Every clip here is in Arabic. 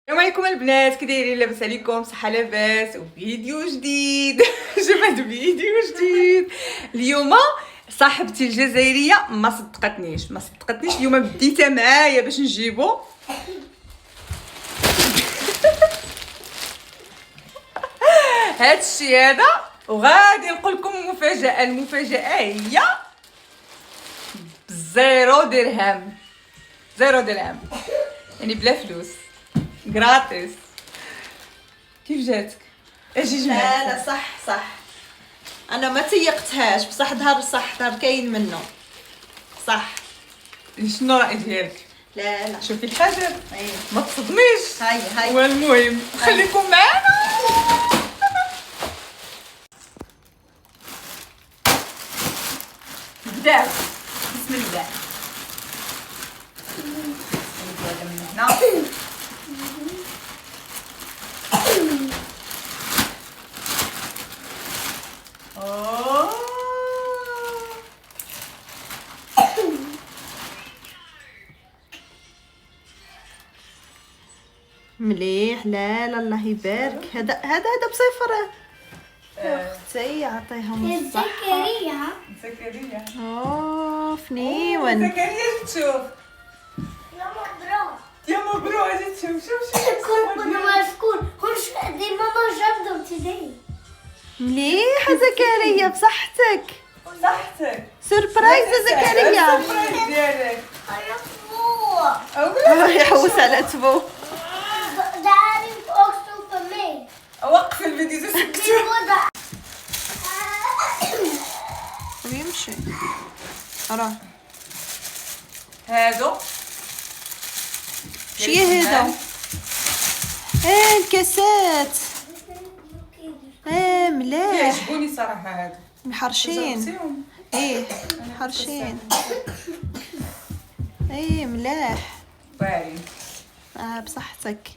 السلام عليكم البنات، كي دايرين؟ لاباس عليكم؟ صحه لاباس؟ وفيديو جديد. جبت فيديو جديد اليوم. صاحبتي الجزائريه ما صدقتنيش اليوم بديتها معايا باش نجيبو هاد الشيء هذا، وغادي نقول لكم المفاجاه هي زيرو درهم يعني بلا فلوس، غراتيس. كيف جاتك؟ اجي جمعت. لا صح انا ما تيقتهاش، بصح ظهر كاين منه صح. شنو رايك ديالك؟ لا شوفي الحاجه اي ما تصدميش. هاي والمهم خليكم معنا. نبداو. بسم الله. نبداو من هنا. مليح. لا الله يبارك. هذا بصفر. اختي يعطيهم الصحة. زكريا فنيون. زكريا تشوف يا مبروك. اجي تشوف مليحة زكريا بصحتك. صحتك. سربرايز زكريا. السربرايز ديالك. يحوس على تبو. وقف الفيديو سكتو. ويمشي راه هادو شي هذا. الكاسات. ملاح يعجبوني صراحه هادو محرشين. جربتيهم؟ ايه محرشين. ايه ملاح. باين. بصحتك.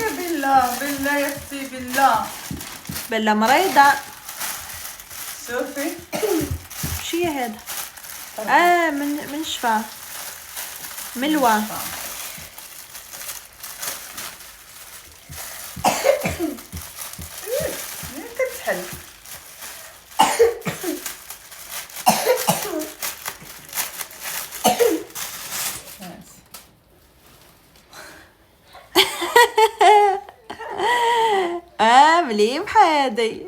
يا بالله يا اختي بالله. بلا مريضة. شوفي شي هذا. من شفا ملوى. كتحل. مليح هادي.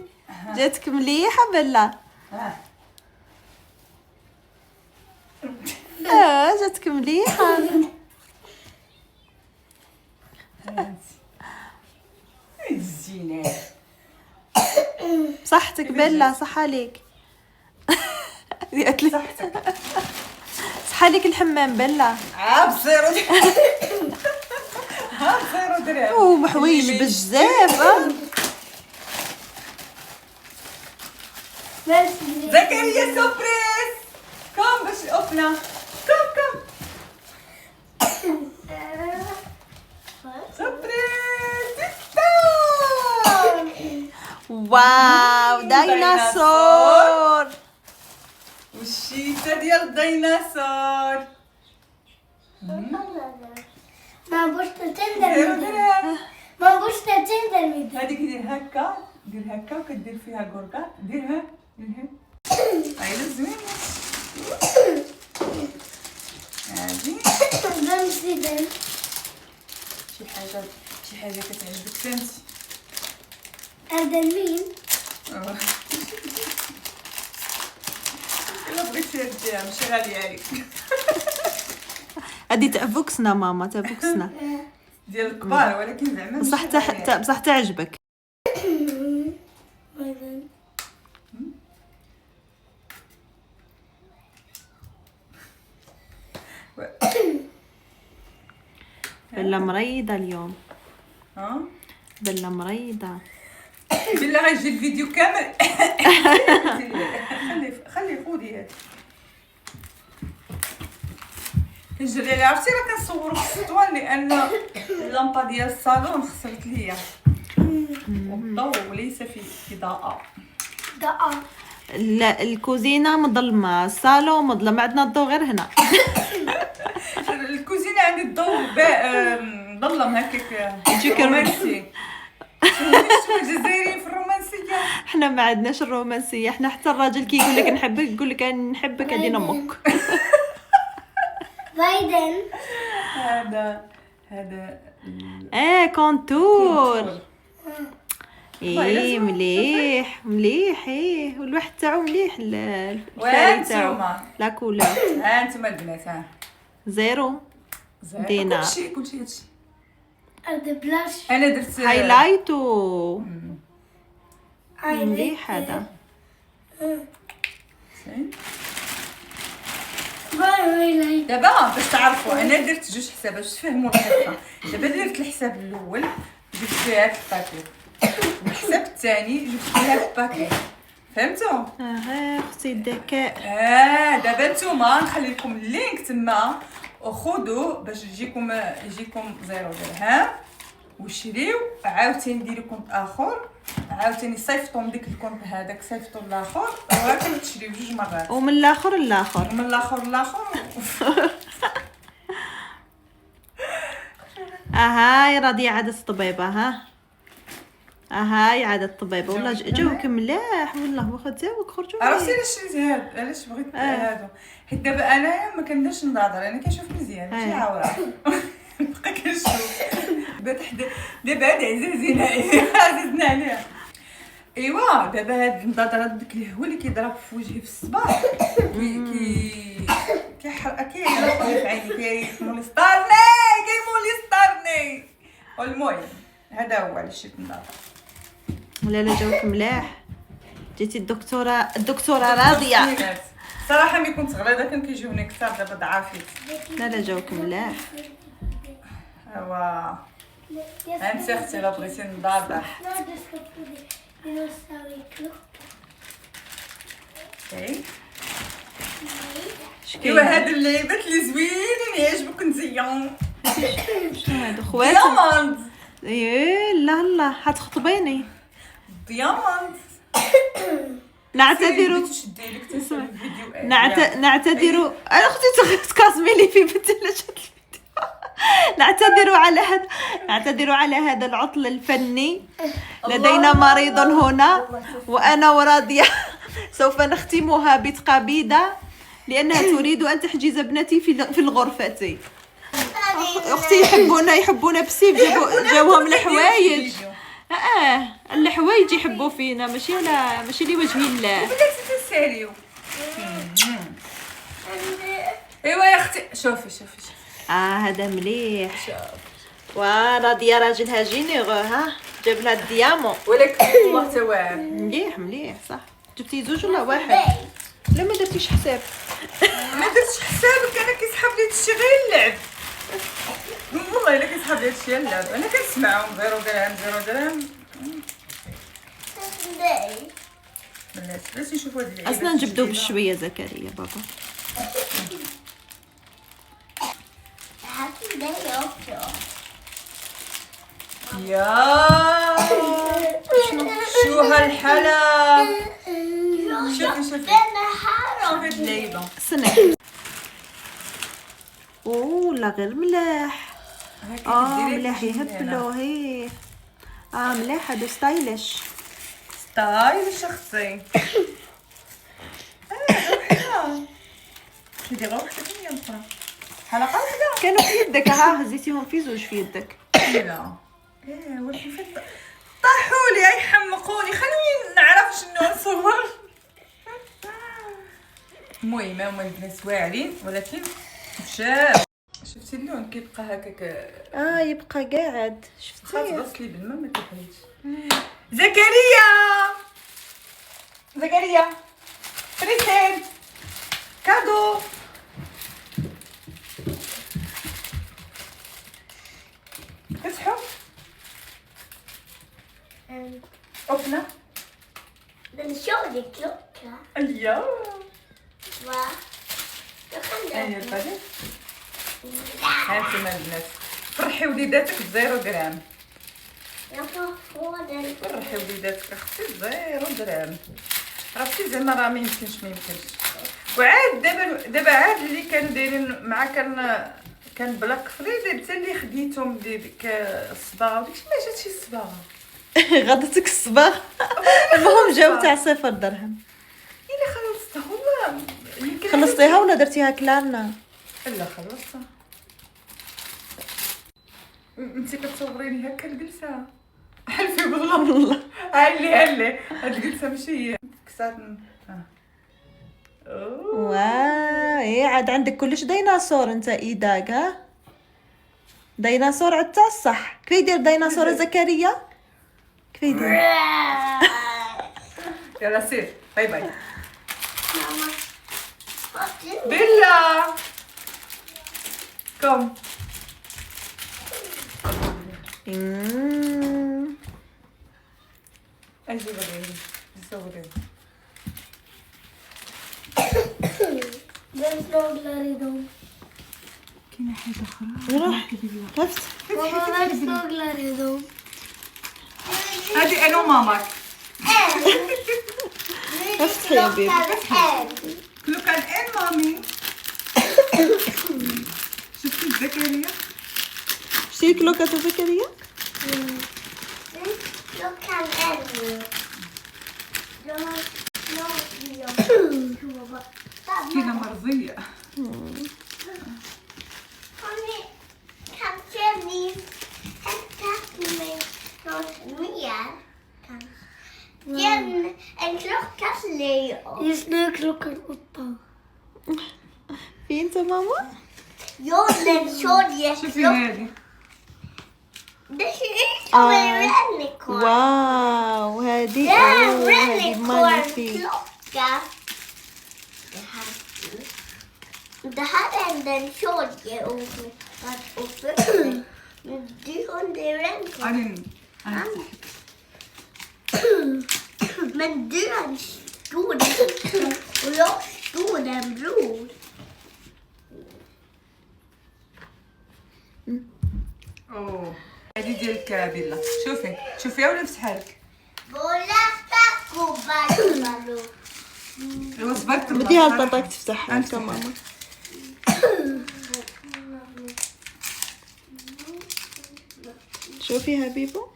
جاتك مليحة بلا. جاتك مليحة. الزينة. صحتك بلا. صح عليك. صحتك. صح عليك الحمام بلا. زيرو زيرو درهم. ومحويج بزاف. زكريا سوربريز. كم باش اوبنا. كم سوربريز. واو ديناصور. والشيته ديال الديناصور. زيرو درهم. هذيك دير هكا وكدير فيها كوركات. ديرها هاي زوينه. هادي شي حاجه كتعجبك فهمتي. هذا مين؟ الا بغيتي ديها ماشي غاليه عليك. هادي تاع فوكسنا ماما، تاع فوكسنا. ديال الكبار ولكن زعما بصح تعجبك. بلا مريضة اليوم. بلا مريضة. بالله غيجي الفيديو كامل. خلي خودي كنجري على عرفتي راه كنصورو في السطوان لان اللامبا ديال الصالون خسرت ليا والضوء وليس في اضاءه. لا الكوزينة مظلمة، الصالون مظلم، عندنا الضو غير هنا. والله ما هكاك يجيك رومانسي. شو الجزائريين في الرومانسيه؟ احنا ما عندناش الرومانسيه، احنا حتى الراجل كي يقول لك نحبك يقول لك انا نحبك ادينا امك. بعدين هذا كونتور. والله ايه لازم مليح مليح. ايه والواحد تاعو مليح الفاري تاعو وانتوما لا كولور. ها انتم البنات ها زيرو دينار. كلشي هادشي. أرد بلاش انا درت هايلايت و مليح هذا. زين. باي دابا باش تعرفوا انا درت جوج حسابات باش تفهموا القصه. دابا درت الحساب الاول جبت فيه هاد الباكيت، والحساب الثاني جبت فيه هاد الباكيت، فهمتوا؟ اختي الذكاء. دابا نتوما نخلي لكم اللينك تما وخذوا باش يجيكم زيرو درهم وشريو. عاوتاني ديروا كونت اخر، عاوتاني صيفطوا من ديك الكونت هذاك صيفطوا الاخر، وهكا تشريو جوج مرات ومن الاخر للاخر. ومن الاخر للاخر. هاي راضية عادة الطبيبة. هاي عادة الطبيبة. والله جوك ملاح والله، واخا تزاوك خرجوا. عرفتي علاش شريت هاد؟ علاش بغيت هادو؟ حيت دابا انايا ما كنديرش نضاضر، انا كنشوف مزيان ماشي عاوره. نبقى كنشوف دابا هاد عززنا عليها. ايوا دابا هاد النضاضر داك الهوا اللي كيضرب في وجهي في الصباح كيحرق في عيني كيموليستارني. والمهم هذا هو علاش شريت النضاضر. لا جوك ملاح. جيتي الدكتورة راضية. صراحه ملي كنت غليظه كان كيجيوني كثار، دابا ضعافيت. لا جوك ملاح. ايوا انت اختي لا بغيتي نضاضر. ايوا هاد اللعيبات اللي زوينين يعجبوك نتيا. شنو هادو خواتي؟ دياموند. ايه لا حتخطبيني. دياموند. نعتذر تشدي لك تسوي الفيديو. نعتذر انا اختي تكاسمي لي في بنت الفيديو. نعتذر على هذا العطل الفني. لدينا مريض هنا وانا وراضية سوف نختمها بتقابيدة لانها تريد ان تحجز ابنتي في الغرفة. اختي يحبونا بسيف، جاوهم الحوايج. الحوايج يحبوا فينا ماشي لوجه الله. بدات تساليو. ايوا يا اختي شوفي هذا مليح. وراضية راجلها جينيغو جاب لها الديامون. ولكن والله تا واعر مليح صح. جبتي زوج ولا واحد؟ لا ما درتيش حساب. ما درتش حسابك، انا كيسحب لي هادشي غير اللعب. والله الا كيسحب لي هادشي اللعب، انا كنسمعهم 0 درهم. بلاش نشوفوا هاد اللعيبه. اصلا نجبدو بشويه زكريا بابا. يا شو هالحلا. شوفي هاد اللعيبه. استنى. لا غير ملاح. ملاح يهبلو هي. ملاح هادو ستايلش اختي. كيديروا وحده فين ينطر حلقه وحده كانوا في يدك. هزيتيهم في زوج في يدك. لا ولكن فين طاحولي يحمقوني. خلوني نعرف شنو نصور. المهم هما البنات واعرين ولكن شاف. شفتي اللون كيبقى هكاك. يبقى قاعد. خاص شفتي غسلي بالماء ما كيحيدش. زكريا بريسيد كادو. اصحوا اوبنا اليوم. ايوا البنات هانتوما البنات فرحي وليداتك ب0 درهم. فرحي وليداتك اختي ب0 درهم. عرفتي زعما راه ما يمكنش. وعاد دابا عاد اللي كانوا دايرين مع كان بلاك فريداي حتى اللي خديتهم ديك الصباغه وداكشي ما جاتش الصباغه. غدتك الصباغ. المهم جاو تاع 0 درهم. الا خلصتها والله يمكن خلصتيها ولا درتيها كلارنا؟ لا خلصتها. انت كتصوريني هكا الجلسه حلفي بالله. هلي هاد الجلسه ماشي هي كسات. واو ايه عاد عندك كلش ديناصور انت ايداك ها. ديناصور عتا الصح. كيف يدير ديناصور زكريا؟ كيف يدير؟ يلا سير باي باي. Mama. What بيلا كم اجي وريني صوريني. There's no glory though. كاينه حاجه اخرى. روح نفس. Mama, there's no glory though. هادي انا وماماك. افتحي يا بيبي. لو كان ان مامي. شفتي زكريا؟ شتي كلوكة زكريا؟ Look at Edward. كاينه مرضيه. Honey, can these attack me? Not me, yeah. En klocka Leo. Just nu är klockan 8. في انت ماما؟ Jag såg شوفي هادي. Det ser ut som en unicorn. واو هذه Det är en هذه مانيفيك. unicorn-klocka. Det här är den tjocka och fötter. Du har det unicorn. علين Men du är en stor och jag stor en bror. اوه هادي ديال الكرابيلا. شوفيها ولا نفتحها لك؟ Bolla taco ballo. ايوا صبرت الله. بديها لطاطاك تفتحها انت أنفتح. ماما. شوفيها بيبو.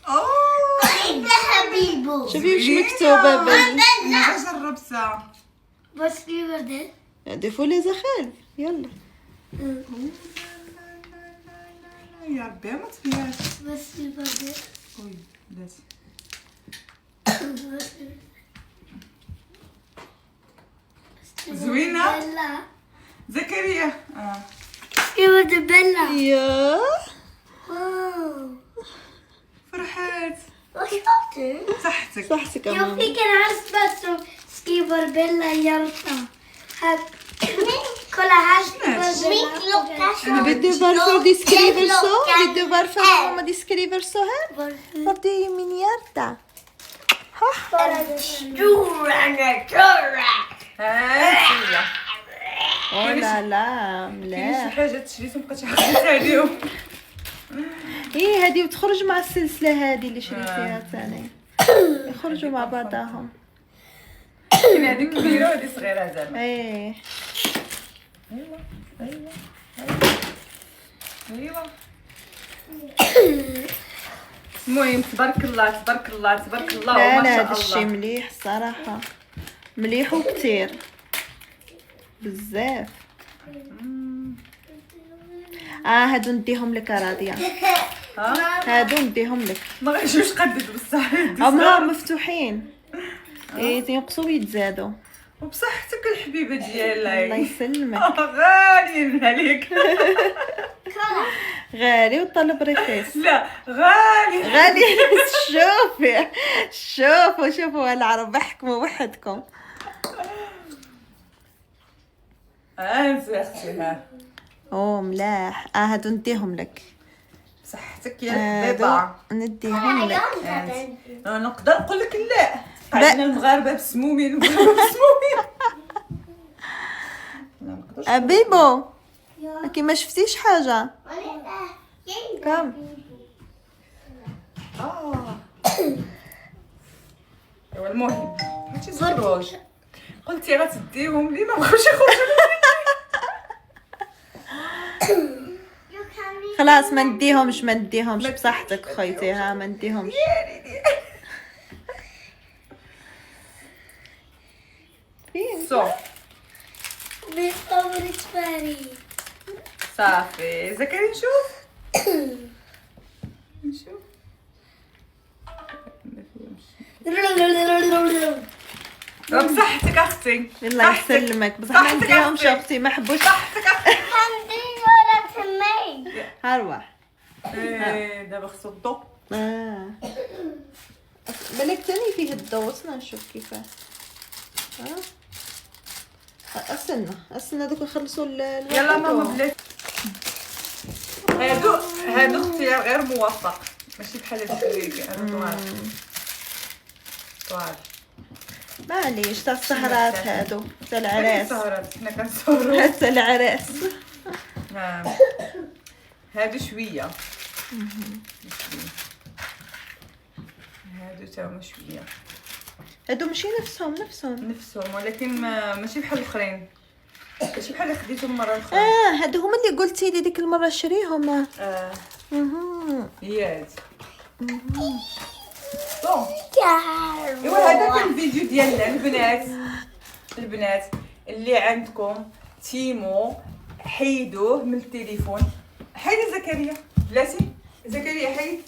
اوه Inte Habibo. شوفي وش مكتوبة بال. انا جربتها. Vad skriver det? دي فولي زخال يلا. يا ربي ما تبيهاش. Vad skriver det? وي بلاتي. زوينة؟ Bella. زكريا. Skriver det Bella? يا Wow. فرحات. Vad sa du? صحتك. صحتك يا Jag ماما. fick en halsband som skriver Bella i hjärta. Här. Kolla här skriver Bella. Min klocka Vet du varför de skriver så? Vet du varför mamma de skriver så här? Varför? För det är min hjärta. Bara det stora. هاي Oh لا لا كاين شي ملاح. حاجات شريتهم بقيت عقلت عليهم. ايه هذه وتخرج مع السلسلة هذه اللي شريتيها ثاني. يخرجوا مع بعضهم. كاين هذه كبيره وهذه صغيره زعما. ايه ايوا المهم تبارك الله تبارك الله تبارك الله لا وما لا شاء هذا الشيء الله. مليح الصراحة. مليح وكتير بزاف. هادو نديهم لك راضية. هادو نديهم لك. ما غيجيوش قدد بصح. هما مفتوحين. ايه تينقصوا ويتزادوا. وبصحتك الحبيبه الله ديالي. يسلمك. غاليين عليك. غالي وطلب رخيص. لا غالي. غالي. شوفي شوفوا العرب احكموا وحدكم. انت يا اختي ها اوه ملاح. هادو نديهم لك. صحتك يا هادو حبيبه. نديهم لك. انا نقدر نقول لك لا. عندنا المغاربه مسمومين والمغاربة مسمومين. لا ما نقدرش. بيبو كي ما شفتيش حاجة. كم ايوا المهم هادشي زروج. قلتي غتديهم لي ما بغاوش يخرجوا. You can read. خلاص ما نديهمش بصحتك خيتي، ها ما نديهمش. فين سو My favorite fairy. صافي زكريا نشوف. نشوف بصحتك اختي. الله يسلمك، بصح ما نديهمش اختي، ما حبوش. صحتك اختي. Can do what to me. هروح. ايه دابا خصو الضو. بالك تاني فيه الضوء، وصلنا نشوف كيفاه. استنى دوك نخلصوا الواحد. يلا ماما بلاتي. هادو اختيار غير موفق، ماشي بحال هادشي انا طوال. معليش تاع السهرات هادو، تاع العراس. حنا كنصورو. تاع العراس. هادو شويه. هادو تاهما شويه هادو ماشي نفسهم. نفسهم، ولكن ماشي بحال الاخرين، ماشي بحال اللي خديتهم المره الاخرى. هادو هما اللي قلتي لي ديك المره شريهم. ياك بون. Yeah. ايوا هذا كان الفيديو ديال البنات اللي عندكم تيمو حيدوه من التليفون. حيد زكريا بلاتي، زكريا حيد.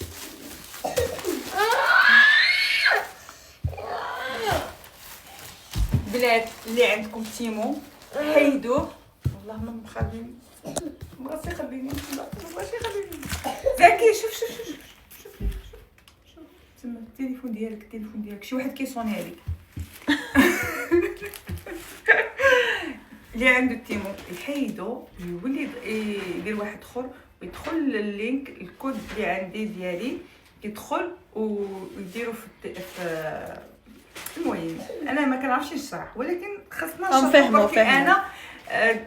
بنات اللي عندكم تيمو حيدوه. والله ما مخليني، ما خليني زكي. شوف تما التليفون ديالك شي واحد كيصوني عليك. اللي عنده التيمو يحيدو، يولي يدير واحد اخر ويدخل اللينك الكود اللي عندي ديالي، يدخل ويديروا في المهم انا ما كنعرفش نشرح، ولكن خاصنا نفهموا.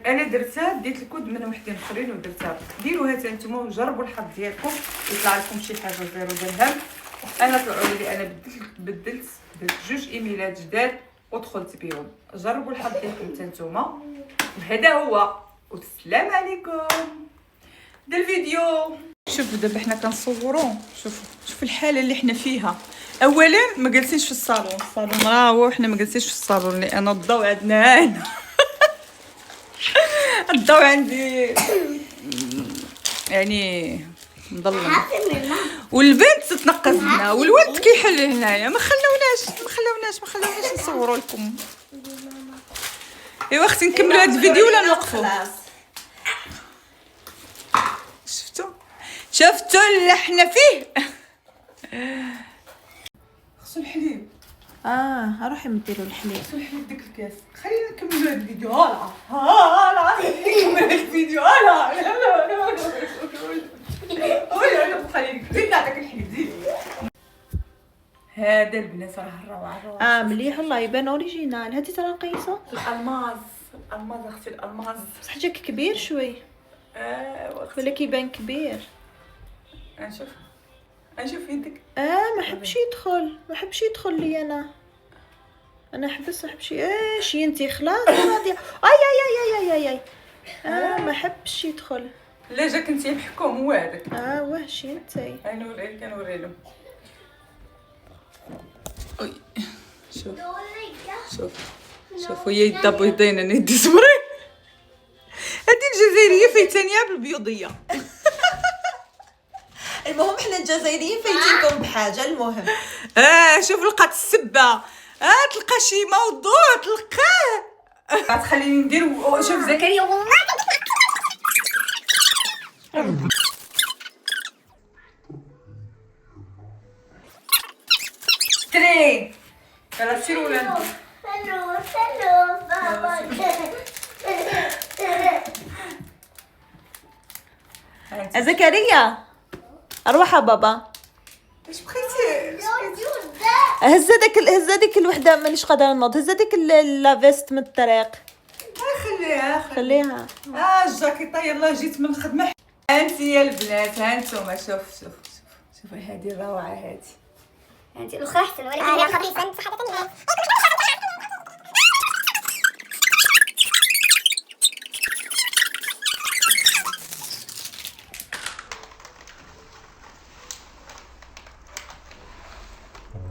انا درتها، ديت الكود من وحدين اخرين ودرتها. ديروها حتى نتوما وجربوا الحظ ديالكم، يطلع لكم شي حاجه 0 درهم. انا طلعوا لي انا بدلت 2 ايميلات جداد ودخلت بهم. جربوا الحظ ديالكم حتى نتوما. هذا هو، والسلام عليكم. دا الفيديو. شوفوا دابا حنا كنصوروا. شوفوا الحاله اللي حنا فيها. اولا ما جالسينش في الصالون راهو حنا ما جالسينش في الصالون لان الضوء عندنا هنا. الضوء عندي يعني مظلم، والبنت تتنقص هنا والولد كيحل هنايا. ما خلوناش نصوروا لكم. ايوا اختي نكملوا هذا الفيديو ولا نوقفوا؟ شفتوا اللي احنا فيه. خصو الحليب. روحي نديروا الحليب. خصو الحليب ديك الكاس. خلينا نكملوا هذا الفيديو. هلا نكمل هذا الفيديو. لا خليني زيد نعطيك الحليب زيد. هذا البنات راه الروعه. مليح والله، يبان اوريجينال. هاتي ترى نقيسو. الالماس اختي الالماس. بصح جاك كبير شوي. ولا كيبان كبير. نشوف يدك. ما حبش يدخل لي انا حبس. شي انتي خلاص راضيه. اي ما حبش يدخل. لا جاك انت محكوم هو هذاك. واه شي انتي. كنوري له. اي شوف هي يدا بيضين انا يدي سمرين. هذه الجزائريه فايتانيها بالبيضيه. المهم احنا الجزائريين فايتينكم بحاجه. المهم شوف لقات السبه. تلقى شي موضوع تلقاه. غتخليني ندير. شوف زكريا والله تري. يلا سيروا ولاد. Hello, Baba. زكريا اروح بابا. اش بغيتي؟ هز ديك الوحده مانيش قادره نوض. هز ديك لافيست من الطريق. خليها. الجاكيطه. يلا جيت من الخدمه. هانتي يا البنات، هانتوما. شوف هذه الروعه. هذه الاخرى احسن ولكن خفيفه صحه ثانيه.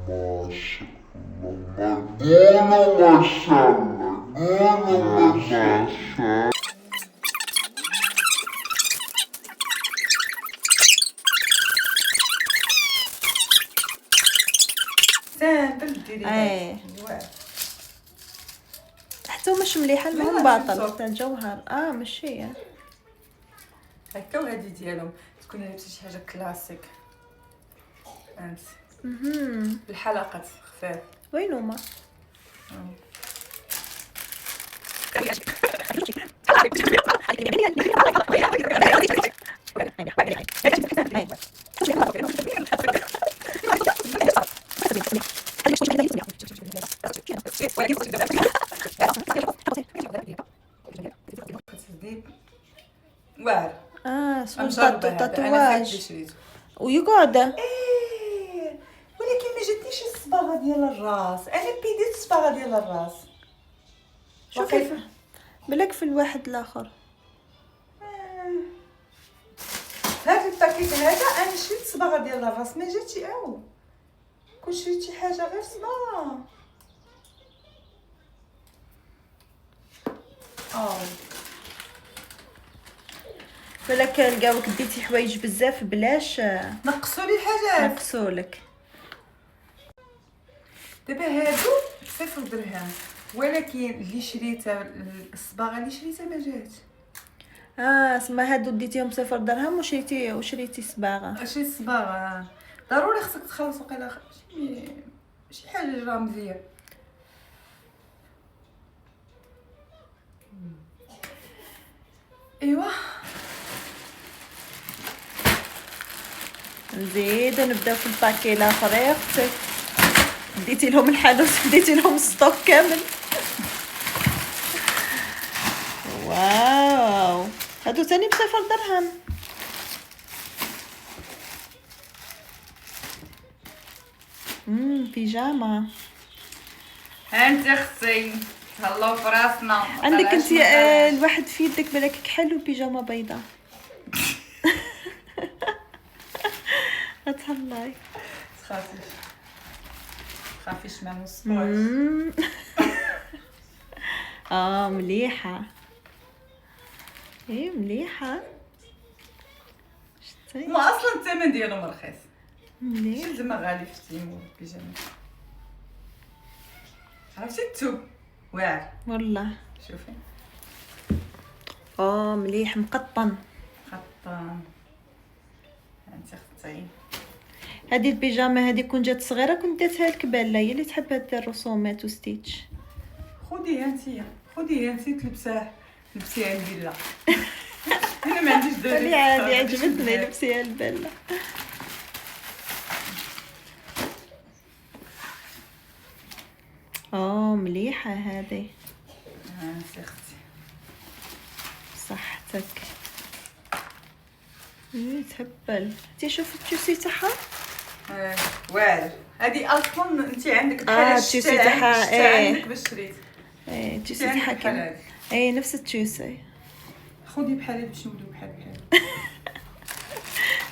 سامبل ديري ايه. واعر. حتى مش مليحه لا، المهم لا، باطل بالضبط. تاع الجوهر ماشي هكا وهادي ديالهم تكون لابسه شي حاجه كلاسيك فهمت الحلقات خفاف. وين هما تصديق واعر. سمو مجربة هذا، انا فايت تاتواج شريته. ويقعد ايه ولكن ما جاتنيش الصباغه ديال الراس، انا بيديت الصباغه ديال الراس. شوفي بالك في الواحد الاخر هاد الباكيت هذا انا شريت الصباغه ديال الراس ما جاتش عاود. كون شريت شي حاجه غير صباغه. بالك لقاوك ديتي حوايج بزاف بلاش نقصوا لي الحاجات. نقصولك. دابا هادو 0 درهم، ولكن اللي شريتها الصباغه اللي شريتها ما جات. سما هادو ديتيهم 0 درهم وشريتي صباغه. شي الصباغه ضروري خصك تخلص وقيلا شي حاجه رمزيه. ايوا نزيد ونبداو في الباكي الاخر يا اختي. ديتي لهم الحانوت ديتي لهم ستوك كامل. واو هادو تاني ب0 درهم. بيجاما هانت اختي هلا في راسنا. عندك انت الواحد في يدك بالك كحل وبيجاما بيضاء. تهلاي تخافيش مع الصباح. مليحه مليحه شتي هما اصلا الثمن ديالهم رخيص مليح. شي زعما غالي في تيمو البيجامه. عرفتي الثوب واعر والله شوفي مليح مقطن. خطان. انت اختي هذه البيجامه هذه كون جات صغيره كنت درتها لك باله هي اللي تحب هاد الرسومات وستيتش. خديها انت تلبسيها عندي لا. انا ما عنديش دابا. اللي عادي عجبتني لبسيها الباله. مليحه هذه. انت اختي صحتك. تهبل انت شوف التوسي تاعها واعر. هذه اصلا انت عندك بحال التوسي تاعها عندك باش شريت. التوسي تاعها كامل نفس التوسي. خدي بحالي باش نوليو بحال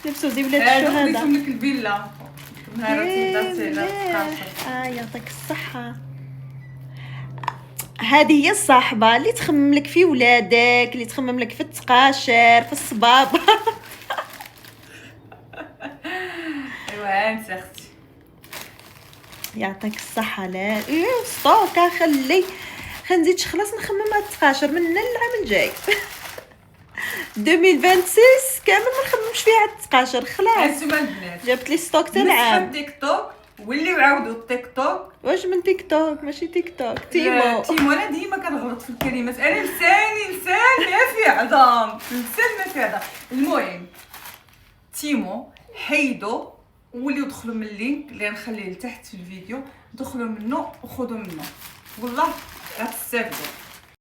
لبسوا دي ولاد هادو الشهداء. خديتهم لك الفيلا نهار درتي يعطيك الصحة. هذه هي الصاحبة اللي تخمم لك في ولادك، اللي تخمم لك في التقاشر في الصبابة. ايوا انت اختي يعطيك الصحة. لا ستوكا خلي نزيد خلاص نخمم هاد التقاشر من العام الجاي. 2026 كامل ما نخممش فيها هاد التقاشر خلاص. انتوما البنات جبت لي ستوك تاع العام. تيك توك وليو عاودوا التيك توك. واش من تيك توك ماشي تيك توك تيمو. انا ديما كنغلط في الكلمات. انا لساني لسان ما فيه عظام. لسان ما فيه عظام. المهم تيمو حيدوا وليو دخلوا من اللينك اللي غنخليه لتحت في الفيديو. دخلوا منه وخذوا منه والله غتستافدوا.